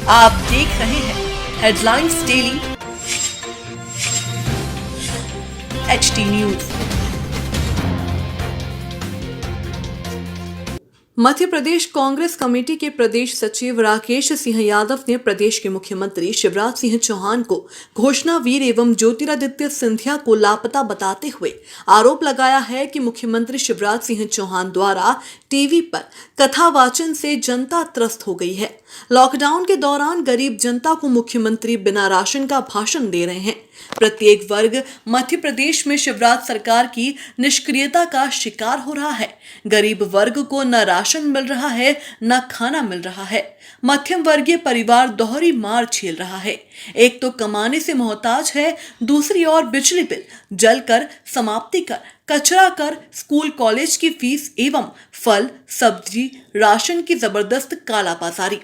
आप देख रहे हैं headlines daily HT news. Madhya Pradesh Congress committee के प्रदेश सचिव राकेश सिंह यादव ने प्रदेश के मुख्यमंत्री शिवराज सिंह चौहान को घोषणावीर एवं ज्योतिरादित्य सिंधिया को लापता बताते हुए आरोप लगाया है कि मुख्यमंत्री शिवराज सिंह चौहान द्वारा टीवी पर कथावाचन से जनता त्रस्त हो गई है। लॉकडाउन के दौरान गरीब जनता को मुख्यमंत्री बिना राशन का भाषण दे रहे हैं। प्रत्येक वर्ग मध्य प्रदेश में शिवराज सरकार की निष्क्रियता का शिकार हो रहा है। गरीब वर्ग को न राशन मिल रहा है न खाना मिल रहा है। मध्यम वर्गीय परिवार दोहरी मार झेल रहा है। एक तो कमाने से मोहताज है, दूसरी ओर बिजली बिल, जल कर, समाप्ति कर, कचरा कर, स्कूल कॉलेज की फीस एवं फल सब्जी राशन की जबरदस्त कालाबाजारी।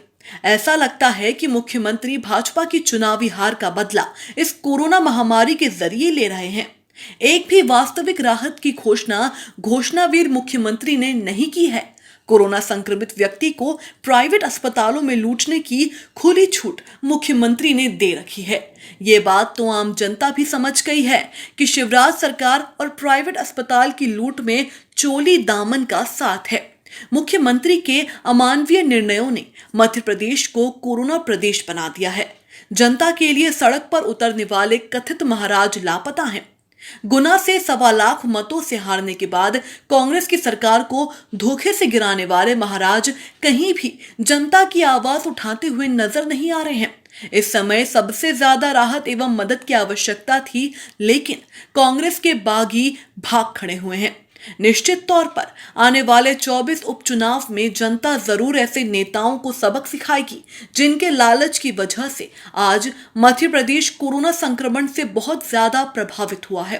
ऐसा लगता है कि मुख्यमंत्री भाजपा की चुनावी हार का बदला इस कोरोना महामारी के जरिए ले रहे हैं। एक भी वास्तविक राहत की घोषणावीर मुख्यमंत्री ने नहीं की है। कोरोना संक्रमित व्यक्ति को प्राइवेट अस्पतालों में लूटने की खुली छूट मुख्यमंत्री ने दे रखी है। ये बात तो आम जनता भी समझ गई है कि शिवराज सरकार और प्राइवेट अस्पताल की लूट में चोली दामन का साथ है। मुख्यमंत्री के अमानवीय निर्णयों ने मध्य प्रदेश को कोरोना प्रदेश बना दिया है। जनता के लिए सड़क पर उतरने वाले कथित महाराज लापता हैं। गुना से 1.25 लाख मतों से हारने के बाद कांग्रेस की सरकार को धोखे से गिराने वाले महाराज कहीं भी जनता की आवाज उठाते हुए नजर नहीं आ रहे हैं। इस समय सबसे ज्यादा राहत एवं मदद की आवश्यकता थी, लेकिन कांग्रेस के बागी भाग खड़े हुए हैं। निश्चित तौर पर आने वाले 24 उपचुनाव में जनता जरूर ऐसे नेताओं को सबक सिखाएगी जिनके लालच की वजह से आज मध्य प्रदेश कोरोना संक्रमण से बहुत ज्यादा प्रभावित हुआ है।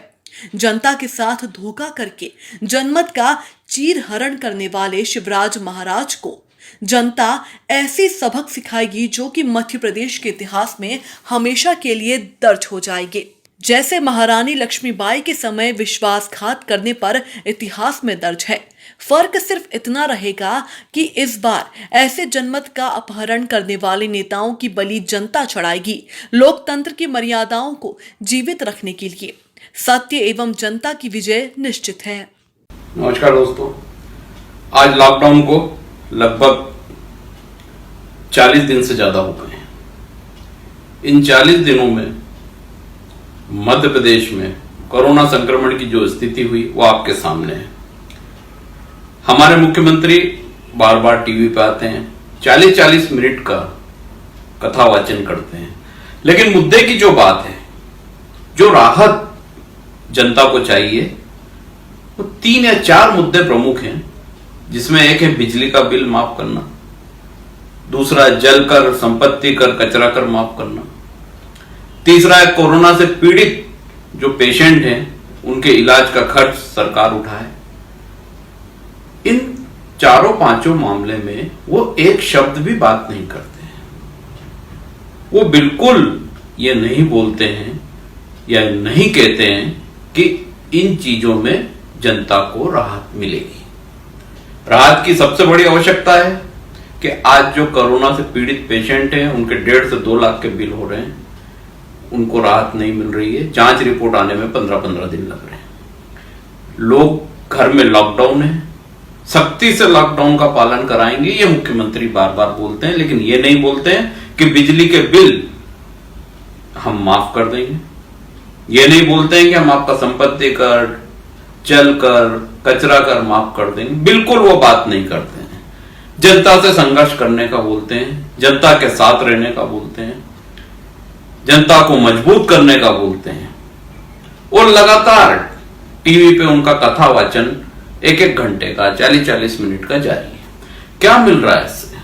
जनता के साथ धोखा करके जनमत का चीरहरण करने वाले शिवराज महाराज को जनता ऐसी सबक सिखाएगी जो कि मध्य प्रदेश के इतिहास में हमेशा के लिए दर्ज हो जाएगी। जैसे महारानी लक्ष्मीबाई के समय विश्वासघात करने पर इतिहास में दर्ज है। फर्क सिर्फ इतना रहेगा कि इस बार ऐसे जनमत का अपहरण करने वाले नेताओं की बलि जनता चढ़ाएगी, लोकतंत्र की मर्यादाओं को जीवित रखने के लिए। सत्य एवं जनता की विजय निश्चित है। नमस्कार दोस्तों, आज लॉकडाउन को लगभग 40 दिन से ज्यादा हो गए हैं। इन 40 दिनों में मध्य प्रदेश में कोरोना संक्रमण की जो स्थिति हुई वो आपके सामने है। हमारे मुख्यमंत्री बार बार टीवी पे आते हैं, 40-40 मिनट का कथावाचन करते हैं, लेकिन मुद्दे की जो बात है, जो राहत जनता को चाहिए, वो 3 या 4 मुद्दे प्रमुख हैं, जिसमें एक है बिजली का बिल माफ करना, दूसरा जल कर, संपत्ति कर, कचरा कर माफ करना, तीसरा है कोरोना से पीड़ित जो पेशेंट हैं उनके इलाज का खर्च सरकार उठाए। इन 4-5 मामले में वो एक शब्द भी बात नहीं करते हैं। वो बिल्कुल ये नहीं बोलते हैं या नहीं कहते हैं कि इन चीजों में जनता को राहत मिलेगी। राहत की सबसे बड़ी आवश्यकता है कि आज जो कोरोना से पीड़ित पेशेंट हैं उनके 1.5 से 2 लाख के बिल हो रहे हैं, उनको राहत नहीं मिल रही है। जांच रिपोर्ट आने में 15-15 दिन लग रहे हैं। लोग घर में लॉकडाउन है, सख्ती से लॉकडाउन का पालन कराएंगे, ये मुख्यमंत्री बार बार बोलते हैं, लेकिन ये नहीं बोलते हैं कि बिजली के बिल हम माफ कर देंगे। ये नहीं बोलते हैं कि हम आपका संपत्ति कर, जल कर, कचरा कर माफ कर देंगे। बिल्कुल वो बात नहीं करते हैं। जनता से संघर्ष करने का बोलते हैं, जनता के साथ रहने का बोलते हैं, जनता को मजबूत करने का बोलते हैं, और लगातार टीवी पे उनका कथावाचन 1-1 घंटे का, 40-40 मिनट का जारी है। क्या मिल रहा है इससे?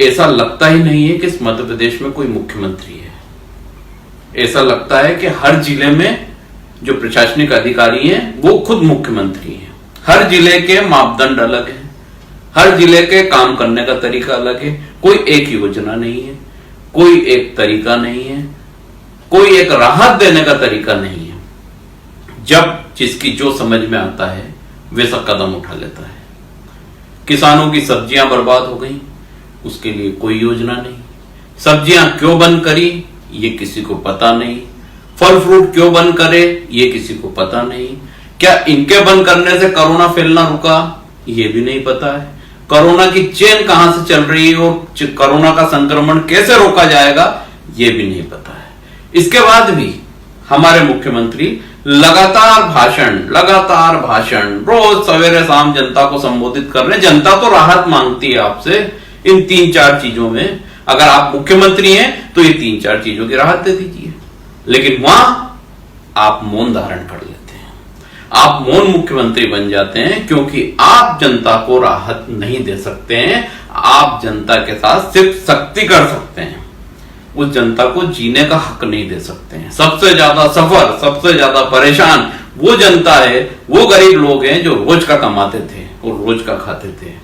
ऐसा लगता ही नहीं है कि इस मध्य प्रदेश में कोई मुख्यमंत्री है। ऐसा लगता है कि हर जिले में जो प्रशासनिक अधिकारी हैं वो खुद मुख्यमंत्री हैं। हर जिले के मापदंड अलग हैं, हर जिले के काम करने का तरीका अलग है। कोई एक योजना नहीं है, कोई एक तरीका नहीं है, कोई एक राहत देने का तरीका नहीं है। जब जिसकी जो समझ में आता है वैसा कदम उठा लेता है। किसानों की सब्जियां बर्बाद हो गई, उसके लिए कोई योजना नहीं। सब्जियां क्यों बंद करी ये किसी को पता नहीं। फल फ्रूट क्यों बंद करे ये किसी को पता नहीं। क्या इनके बंद करने से कोरोना फैलना रुका ये भी नहीं पता है। कोरोना की चेन कहां से चल रही है और कोरोना का संक्रमण कैसे रोका जाएगा ये भी नहीं पता है। इसके बाद भी हमारे मुख्यमंत्री लगातार भाषण रोज सवेरे शाम जनता को संबोधित कर रहे हैं। जनता तो राहत मांगती है आपसे इन 3-4 चीजों में। अगर आप मुख्यमंत्री हैं तो ये 3-4 चीजों की राहत दे दीजिए, लेकिन वहां आप मौन धारण कर लेते हैं। आप मौन मुख्यमंत्री बन जाते हैं क्योंकि आप जनता को राहत नहीं दे सकते हैं। आप जनता के साथ सिर्फ सख्ती कर सकते हैं, उस जनता को जीने का हक नहीं दे सकते हैं। सबसे ज्यादा सफर, सबसे ज्यादा परेशान वो जनता है, वो गरीब लोग हैं जो रोज का कमाते थे और रोज का खाते थे।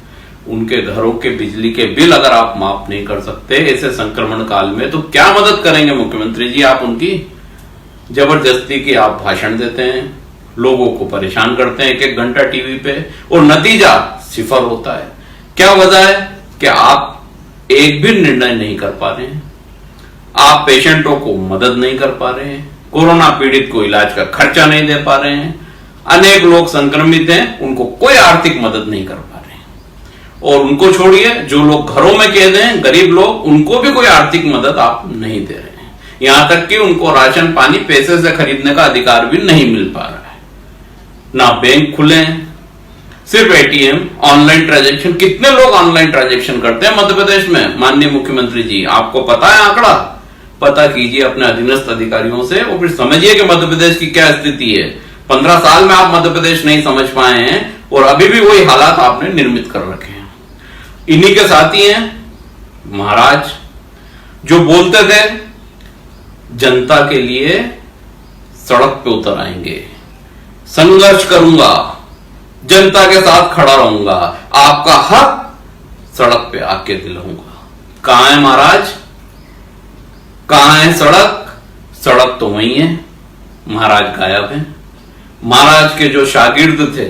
उनके घरों के बिजली के बिल अगर आप माफ नहीं कर सकते ऐसे संक्रमण काल में, तो क्या मदद करेंगे मुख्यमंत्री जी आप उनकी? जबरदस्ती की आप भाषण देते हैं, लोगों को परेशान करते हैं 1-1 घंटा टीवी पे, और नतीजा सिफर होता है। क्या वजह है कि आप एक भी निर्णय नहीं कर पा रहे हैं। आप पेशेंटों को मदद नहीं कर पा रहे हैं, कोरोना पीड़ित को इलाज का खर्चा नहीं दे पा रहे हैं। अनेक लोग संक्रमित हैं, उनको कोई आर्थिक मदद नहीं कर पा रहे हैं। और उनको छोड़िए, जो लोग घरों में कैद हैं, गरीब लोग, उनको भी कोई आर्थिक मदद आप नहीं दे रहे हैं। यहां तक कि उनको राशन पानी पैसे से खरीदने का अधिकार भी नहीं मिल पा रहा है। ना बैंक खुले हैं, सिर्फ एटीएम, ऑनलाइन ट्रांजैक्शन। कितने लोग ऑनलाइन ट्रांजैक्शन करते हैं मध्य प्रदेश में? माननीय मुख्यमंत्री जी आपको पता है आंकड़ा? पता कीजिए अपने अधीनस्थ अधिकारियों से और फिर समझिए कि मध्य प्रदेश की क्या स्थिति है। 15 साल में आप मध्य प्रदेश नहीं समझ पाए हैं और अभी भी वही हालात आपने निर्मित कर रखे हैं। इन्हीं के साथी हैं महाराज, जो बोलते थे जनता के लिए सड़क पे उतर आएंगे, संघर्ष करूंगा, जनता के साथ खड़ा रहूंगा, आपका हक सड़क पे आके दिलाऊंगा। कहां है महाराज? कहां है सड़क? सड़क तो वही है, महाराज गायब है। महाराज के जो शागिर्द थे,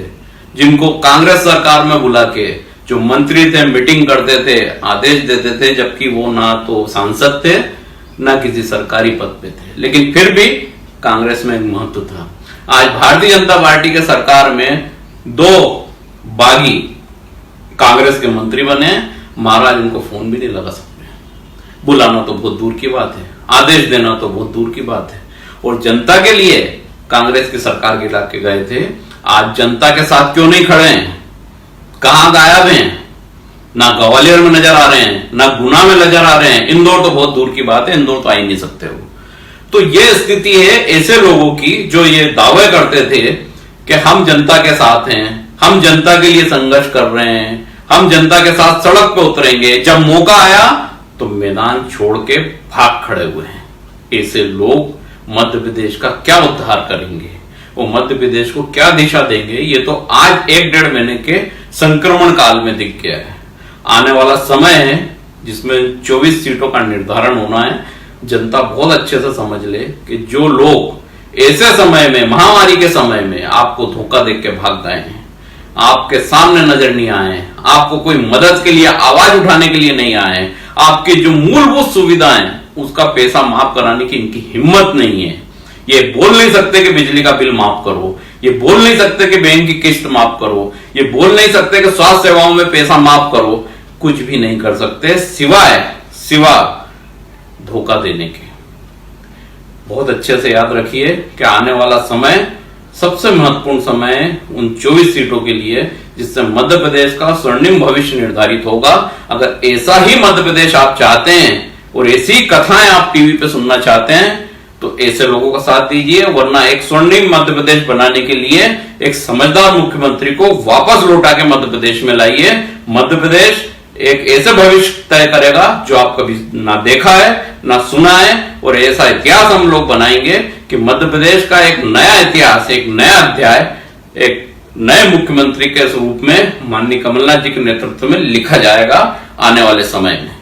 जिनको कांग्रेस सरकार में बुला के जो मंत्री थे, मीटिंग करते थे, आदेश देते थे, जबकि वो ना तो सांसद थे ना किसी सरकारी पद पे थे, लेकिन फिर भी कांग्रेस में एक महत्व था। आज भारतीय जनता पार्टी के सरकार में 2 बागी कांग्रेस के मंत्री बने, महाराज उनको फोन भी नहीं लगा सकते। बुलाना तो बहुत दूर की बात है, आदेश देना तो बहुत दूर की बात है। और जनता के लिए कांग्रेस की सरकार गिरा के गए थे, आज जनता के साथ क्यों नहीं खड़े हैं? कहां गायब हैं? ना ग्वालियर में नजर आ रहे हैं, ना गुना में नजर आ रहे हैं। इंदौर तो बहुत दूर की बात है, इंदौर तो आ ही नहीं सकते हो। तो ये स्थिति है ऐसे लोगों की जो ये दावे करते थे कि हम जनता के साथ हैं, हम जनता के लिए संघर्ष कर रहे हैं, हम जनता के साथ सड़क पे उतरेंगे। जब मौका आया तो मैदान छोड़ के भाग खड़े हुए हैं। ऐसे लोग मध्य प्रदेश का क्या उद्धार करेंगे, वो मध्य प्रदेश को क्या दिशा देंगे, ये तो आज 1-1.5 महीने के संक्रमण काल में दिख गया है। आने वाला समय है जिसमें 24 सीटों का निर्धारण होना है। जनता बहुत अच्छे से समझ ले कि जो लोग ऐसे समय में, महामारी के समय में आपको धोखा देख के भाग गए हैं, आपके सामने नजर नहीं आए, आपको कोई मदद के लिए आवाज उठाने के लिए नहीं आए, आपकी जो मूलभूत सुविधाएं उसका पैसा माफ कराने की इनकी हिम्मत नहीं है। ये बोल नहीं सकते कि बिजली का बिल माफ करो, ये बोल नहीं सकते कि बैंक की किस्त माफ करो, ये बोल नहीं सकते कि स्वास्थ्य सेवाओं में पैसा माफ करो, कुछ भी नहीं कर सकते सिवा धोखा देने के। बहुत अच्छे से याद रखिए कि आने वाला समय सबसे महत्वपूर्ण समय है उन 24 सीटों के लिए, जिससे मध्य प्रदेश का स्वर्णिम भविष्य निर्धारित होगा। अगर ऐसा ही मध्य प्रदेश आप चाहते हैं और ऐसी कथाएं आप टीवी पे सुनना चाहते हैं तो ऐसे लोगों का साथ दीजिए, वरना एक स्वर्णिम मध्य प्रदेश बनाने के लिए एक समझदार मुख्यमंत्री को वापस लौटा के मध्य प्रदेश में लाइए। मध्य प्रदेश एक ऐसे भविष्य तय करेगा जो आप कभी ना देखा है ना सुना है, और ऐसा इतिहास हम लोग बनाएंगे कि मध्य प्रदेश का एक नया इतिहास, एक नया अध्याय, एक नए मुख्यमंत्री के रूप में माननीय कमलनाथ जी के नेतृत्व में लिखा जाएगा आने वाले समय में।